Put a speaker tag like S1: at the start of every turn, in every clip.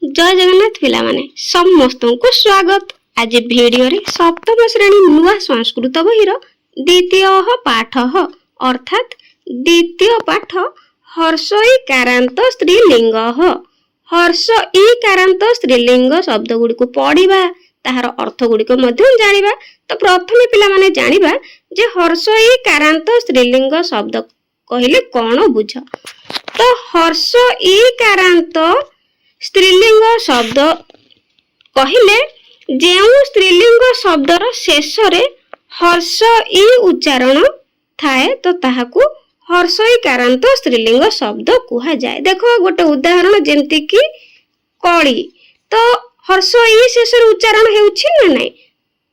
S1: जय जगन्नाथ पिला माने समस्त को स्वागत। आज भिडियो रे सप्तम श्रेणी नुआ संस्कृत बहिर द्वितीय पाठ अर्थात द्वितीय पाठ हर्ष इकारांत स्त्रीलिंग। हर्ष इकारांत स्त्रीलिंग शब्द गुडी को पढ़िबा ताहार अर्थ गुडी को मध्य जानिबा। तो प्रथमे पिला माने जानिबा जे हर्ष इकारांत स्त्रीलिंग शब्द कहिले कोन बुझ। तो हर्ष इकारांत स्त्रीलिंग शब्द कहिले जेउ स्त्रीलिंग शब्दर शेष रे हर्ष इ उच्चारण थाए तो ताहाकू हर्ष इकारांत स्त्रीलिंग शब्द कुहा जाए। देखो गोटे उदाहरण जेमति कि कली, तो हर्ष इ शेष रे उच्चारण हेउछि ना नै,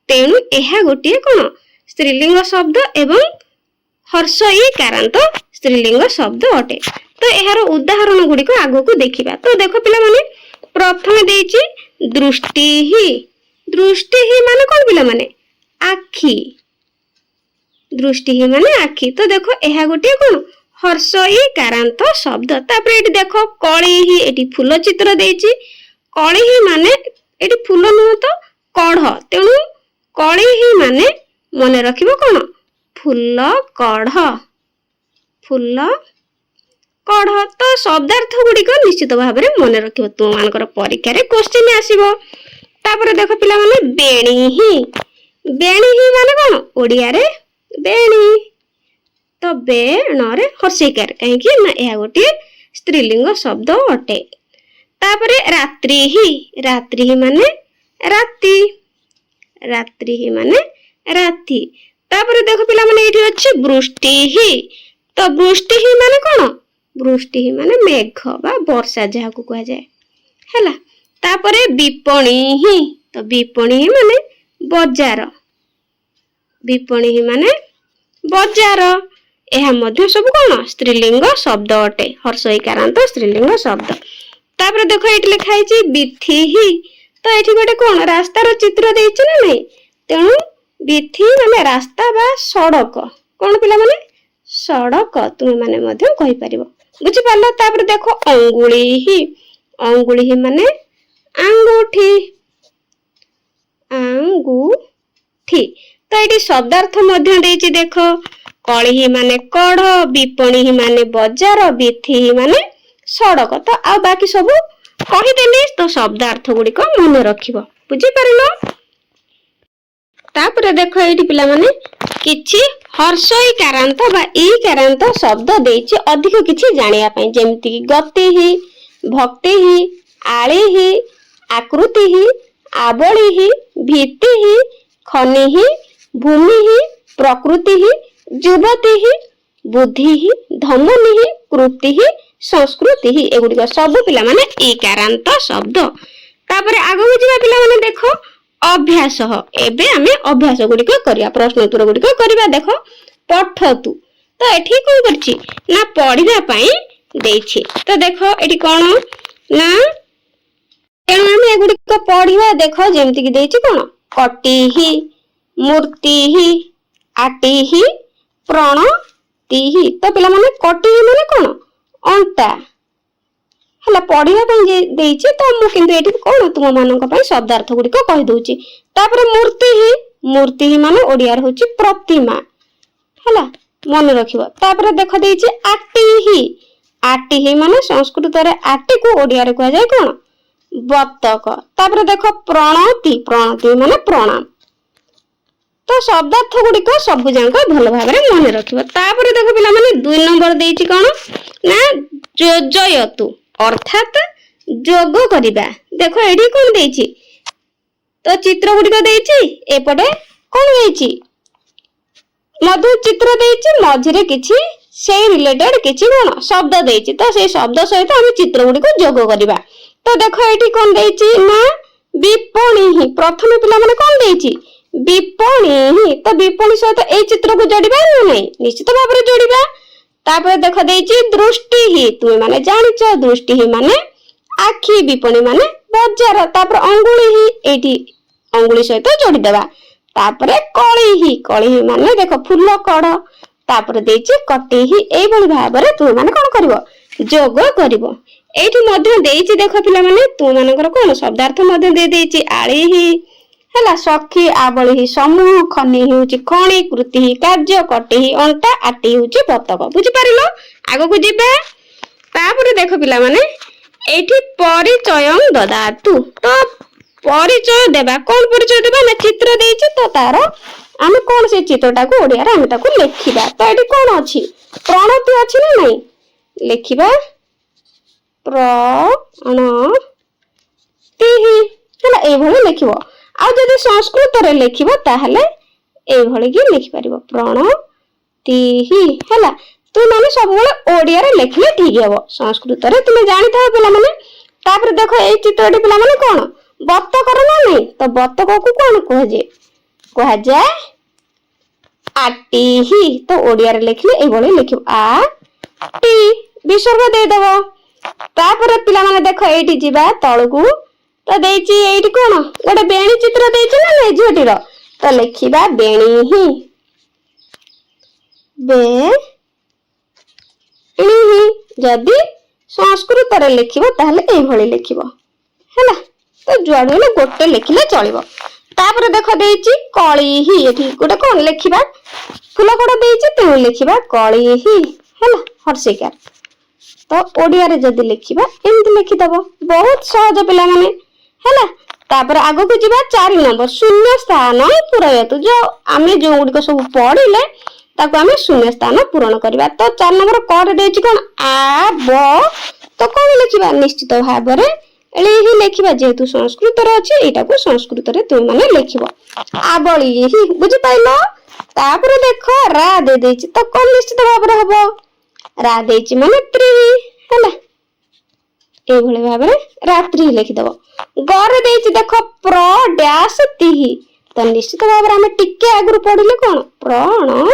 S1: तेनु एहा गोटे कोन स्त्रीलिंग शब्द एवं हर्ष इकारांत स्त्रीलिंग शब्द अटे। तो एहार उदाहरण गुडी को आगो को देखिबा। तो देखो पिला माने प्रथमे देछि दृष्टि ही माने कोन पिला माने आखी, दृष्टि ही माने आखी। तो देखो एहा गोटे कोन हर्ष इकारांत शब्द। तापर एठी देखो कली ही, एठी फूल चित्र देछि। कली ही माने एठी फूल नुह तो कढ़, तेनु कली ही माने मने रखिबो कोन फूल कढ़, फूल कढ़। तो शब्दार्थ गुडी को निश्चित भाव में मन रखिबो, तुम मानकर परीक्षा रे क्वेश्चन आसीबो। तापर देखो पिला माने बेणी ही माने कोन ओडिया रे बेणी। तो बेण रे हर्षिकार कहीं कि ना एहा गोटे स्त्रीलिंग शब्द अटे। तापर रात्रि ही माने राति, रात्रि ही माने राति। तापर देखो पिला माने एठी अछि वृष्टि ही। तो वृष्टि ही माने कोन वृष्टि ही माने मेघ बा वर्षा जहा को कहा जाए हैला। तापरे विपणी ही, तो विपणी ही माने बाजार, विपणी ही माने बाजार। एहा मध्य सब कोन स्त्रीलिंग शब्द अटे, हर्ष इकारांत स्त्रीलिंग शब्द। तापरे देखो एठी लिखा हिची बिथि ही। तो एठी गोटे कोन रास्तार चित्र देछि ना नै, तेनु बिथि माने रास्ता बा सड़क, कोन पिला माने सड़क तुम माने मध्य कहि परिबो, बुझि पालो। तापर देखो अंगुली ही माने आंगूठी, आंगूठी। तो एटी शब्दार्थ मध्य देछि। देखो कली ही माने कढ़, विपणी ही माने बाजार, बिथि ही माने सड़क। तो आ बाकी सब कहि देली, तो शब्दार्थ गुडी को मन रखिबो, बुझि पारिलो। तापर देखो एटी पिला माने किछि हर्ष इकारांत बा इकारांत शब्द देछि अधिक किछि जानिया पई, जेमति कि गति ही, भक्ति ही, आली ही, आकृति ही, आवली ही, भीति ही, खनि ही, भूमि ही, प्रकृति ही, युवती ही, बुद्धि ही, धमनी ही, कृति ही, संस्कृति ही। एगुडी सब पिला माने इकारांत शब्द। तापर आगो जिबा पिला माने देखो अभ्यास। एबे आमे अभ्यास गुडी को करिया, प्रश्न उत्तर गुडी को करिबा। देखो पठतु, तो एठी कोन करछि ना पढिबा पई देछि। तो देखो एठी कोन ना एनु आमे एगुडी को पढिबा। देखो जेमति कि देछि कोन कटी ही, मूर्ति ही, आटी ही, प्रणति ही। तो पिला माने कटी ही माने कोन अंटा हला पढिबा पई देछि। तो मु किंतु एठी कोन तुम मानक पई शब्दार्थ गुडी को कहि दोछि। तापर मूर्ति ही माने ओडिया रे होछि प्रतिमा हला, मन रखिबो। तापर देखो देछि आटी ही माने संस्कृत रे आटी को ओडिया रे कह जाय कोन बतक। तापर देखो प्रणति माने प्रणाम। तो शब्दार्थ गुडी को सब जांक भल भाव रे मन रखिबो। तापर देखो पिला माने 2 नंबर देछि कोन ना योजयतु अर्थात जोग करिबा। देखो एडी कोन देछि, तो चित्र गुडी को देछि, एपटे कोन देछि मधु चित्र देछि, मझिरे किछि से रिलेटेड किछि कोन शब्द देछि। तो से शब्द सहित हम चित्र गुडी को जोग करिबा। तो देखो एठी कोन देछि ना विपणी ही। प्रथम पिला माने कोन देछि विपणी ही। तो विपणी सहित ए चित्र को जोड़िबा ना नै, निश्चित भाव रे जोड़िबा। तापर देखो देछि दृष्टि ही, तुम माने जानिचो दृष्टि ही माने आखी, विपणी माने बाजार। तापर अंगुली ही, एठी अंगुली सहित जोड़ी देबा। तापर कली ही माने देखो फूल कढ़। तापर देछि कटी ही। एई भली भाव रे तुम माने कोन करिवो जोग करिवो। एठी मध्य देइछि देखो पिला माने तू मानकर कोन शब्दार्थ मध्य दे देइछि आळीहि हला सखी आवळीहि समूह खनि होउछि खणी कृति कार्य कटिहि अंटा आटी होउछि बतक बुझि पारिलो आगो को जिबे तापर देखो पिला माने एठी परिचय ददातु तो परिचय देबा कोन परिचय देबा ना चित्र देइछि तो तार आमे कोन से चित्रटा को ओडिया रे आमे ताको लेखिबा तो एठी कोन अछि प्रणति अछि ना नहीं लेखिबा प्रणतिहि हला ए भଳି लेखिबो आ जदि संस्कृत रे लेखिबो ताहले ए भଳି की लिखि परिबो प्रणतिहि हला तू माने सब बेले ओडिया रे लेखले ठीक हेबो संस्कृत रे तुमे जानिथा पिला माने तापर देखो ए चित्रटी पिला माने कोन बत्तक रे ना नहीं तो बत्तक को कोन कह जाए आटीहि तो ओडिया रे लेखले ए भଳି लिखिबो आ टी विसर्ग दे देबो तापर पिला माने देखो एठी जिबा तळकू तो देइछि एठी कोन गोटे बेणी चित्र देइछि ना नै झोटीर तो लेखिबा बेणीहि बेणीहि जदि संस्कृत रे लेखिबो ताहले ए भଳି लेखिबो हैला तो जुआडू ले गोटे लेखिले चलिबो तापर देखो देइछि कळीहि एठी गोटे कोन लेखिबा फुल कोड देइछि तो लेखिबा कळीहि हैला हर्षिका तो ओडिया रे जदि लेखिबा एमति लिखि दबो बहुत सहज पिला माने हैला तापर आगो को जिबा 4 नंबर शून्य स्थान पूरयतु जो आमे जो गुडी को सब पढिले ताको आमे शून्य स्थान पूरण करबा तो 4 नंबर कोड देछि कोन आ ब तो कोन लिखिबा निश्चित भाबरे एली ही लेखिबा जेतु संस्कृत रे अछि एटा को संस्कृत रे तुम माने लेखिबो आबळी ही बुझि पाइलो तापर देखो रा दे देछि तो कोन निश्चित भाबरे हबो रा देछि माने त्रि हैला ए भले भाबरे रात्रि लिखि दबो गरे देछि देखो प्र डैश तिहि तो निश्चित भाबरे हम टिके आगु पढिले कोन प्रण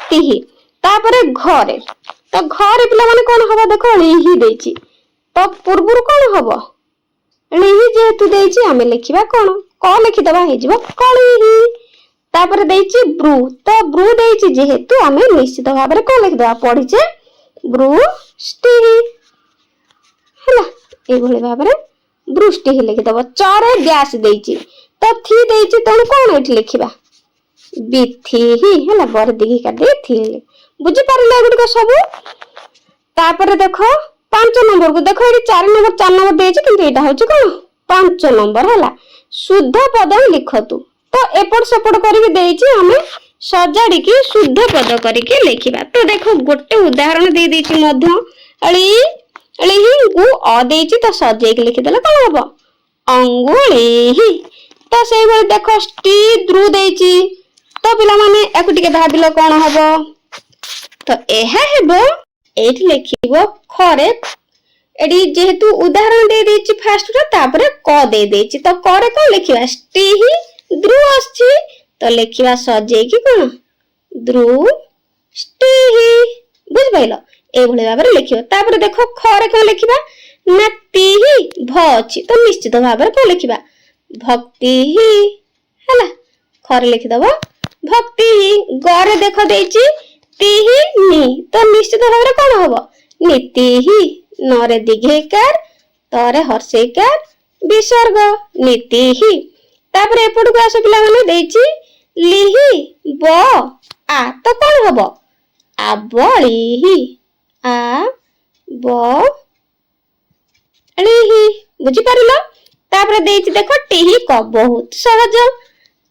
S1: तिहि तापर घरे तो घरे पिला माने कोन हबो देखो लिहि देछि तो पूर्वरु कोन हबो लिहि जेतु देछि हमें लिखिबा कोन क लिखि दबा हे जिवो कलिहि तापर देछि ब्रु तो ब्रु देछि जेहेतु हमें निश्चित भाबरे कोन लिखि दबा पढिचे बृष्टि हैला ए भଳି भाबरे बृष्टि ही लिखि दबो चरे गैस देछि तो थी देछि तो कोन एठी लिखिबा बिथि ही हैला बर दिगि का दे थी बुझि पारिले गुडी को सब तापर देखो 5 नंबर को देखो एठी 4 नंबर देछि किंतु एटा होछि कोन 5 नंबर हैला शुद्ध पद लिखतु तो एपट सेपट करिक देछि हमें सजाड़ी की शुद्ध पद करिके लेखिबा तो देखो गोटे उदाहरण दे देछि मध्य अळी अळी को अ देछि तो सजेक लिखि देला कोन हबो अंगुली तो सेई भली देखो टी द्रु देछि तो पिला माने एकु टिके भाबिलो कोन हबो तो एहा हेबो एठी लिखिबो खरे एडी जेहेतु उदाहरण दे देछि फर्स्ट रे तापर क दे देछि तो करे कोन लिखिबा टी ही द्रु आछि तो लिखिबा सजे की कोन दृष्टि बुझ पाइलो ए भले भाबरे लिखियो तापर देखो खरे कोन लिखिबा नति ही भ अछि तो निश्चित भाबरे कोन लिखिबा भक्ति ही हैला खरे लिखि दबो भक्ति ही गरे देखो देछि ति ही नि तो निश्चित भाबरे कोन हबो नीति ही नरे दिघेकार तरे हर्षेकार विसर्ग नीति ही तापर एपड को आसो पिला माने देछि लिहि ब आ तो कोन हबो आबळीहि आ ब लिहि बुझि पारिलो तापर देछि देखो टिहि क बहुत सहज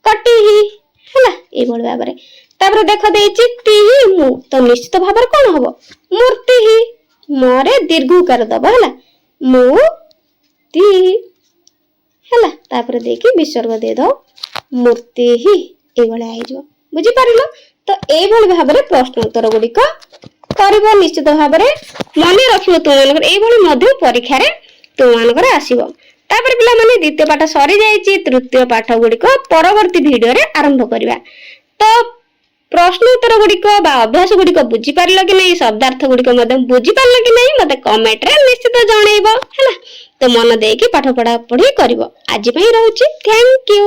S1: कटिहि हैला ए भଳି भाबरे तापर देखो देछि टिहि मु तो निश्चित भाबरे कोन हबो मूर्तिहि मोरे दीर्घकार दबो हैला मु ति हैला तापर देखि विसर्ग दे दो मूर्तिहि ए भଳି आइ जो बुझि पारिलो तो ए भଳି भाबरे प्रश्न उत्तर गुडी को करिबो निश्चित भाबरे माने रखिबो तो मानकर ए भଳି मध्य परीक्षा रे तो मानकर आसीबो तापर पिला माने द्वितीय पाठ सरी जाईची तृतीय पाठ गुडी को परवर्ती वीडियो रे आरंभ करिबा तो प्रश्न उत्तर गुडी को बा अभ्यास गुडी को बुझि पारलो कि नै शब्दार्थ गुडी को मते बुझि पारलो कि नै मते कमेंट रे निश्चित जणैबो हैला तो मन देकी पाठ पढा पढी करिवो आज पई रहउची थैंक यू।